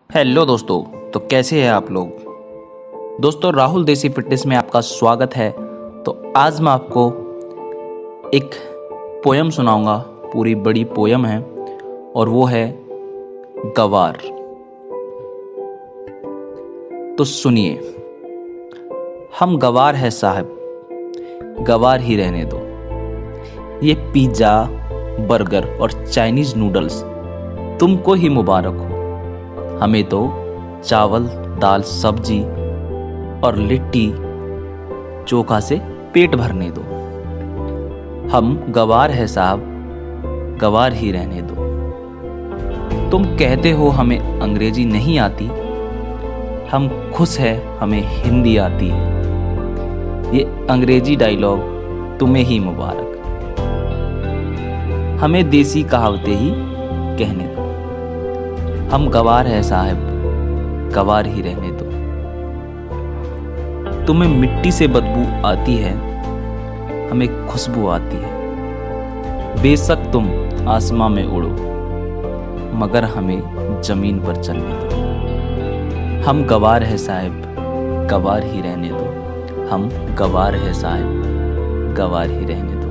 Hello दोस्तों। तो कैसे हैं आप लोग। दोस्तों, राहुल देसी फिटनेस में आपका स्वागत है। तो आज मैं आपको एक पोयम सुनाऊंगा। पूरी बड़ी पोयम है और वो है गवार। तो सुनिए। हम गवार है साहब, गवार ही रहने दो। ये पिज्ज़ा, बर्गर और चाइनीज नूडल्स तुमको ही मुबारक हो। हमें तो चावल, दाल, सब्जी और लिट्टी चोखा से पेट भरने दो। हम गवार है साहब, गवार ही रहने दो। तुम कहते हो हमें अंग्रेजी नहीं आती, हम खुश है हमें हिंदी आती है। ये अंग्रेजी डायलॉग तुम्हें ही मुबारक। हमें देसी कहावतें ही कहने दो। हम गवार है साहब, गवार ही रहने दो। तुम्हें मिट्टी से बदबू आती है, हमें खुशबू आती है। बेशक तुम आसमां में उड़ो, मगर हमें जमीन पर चलने दो। हम गवार है साहब, गवार ही रहने दो। हम गवार है साहब, गवार ही रहने दो।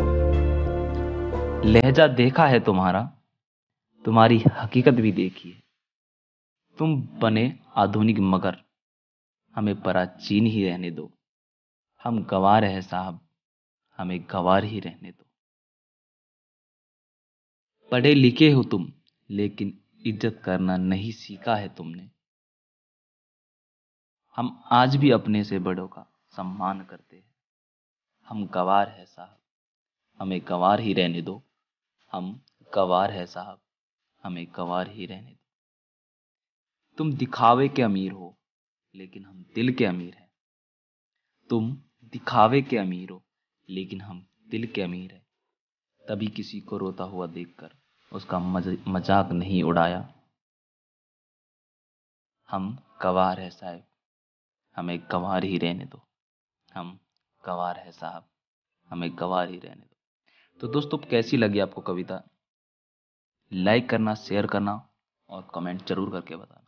लहजा देखा है तुम्हारा, तुम्हारी हकीकत भी देखी है। तुम बने आधुनिक मगर हमें प्राचीन ही रहने दो। हम गवार है साहब, हमें गवार ही रहने दो। पढ़े लिखे हो तुम, लेकिन इज्जत करना नहीं सीखा है तुमने। हम आज भी अपने से बड़ों का सम्मान करते हैं। हम गवार है साहब, हमें गवार ही रहने दो। हम गवार है साहब, हमें गवार ही रहने दो। तुम दिखावे के अमीर हो, लेकिन हम दिल के अमीर हैं। तुम दिखावे के अमीर हो, लेकिन हम दिल के अमीर हैं। तभी किसी को रोता हुआ देखकर उसका मजाक नहीं उड़ाया। हम गवार है साहब, हमें गवार ही रहने दो। हम गवार है साहब, हमें गवार ही रहने दो। तो दोस्तों, कैसी लगी आपको कविता? लाइक करना, शेयर करना और कमेंट जरूर करके बताना।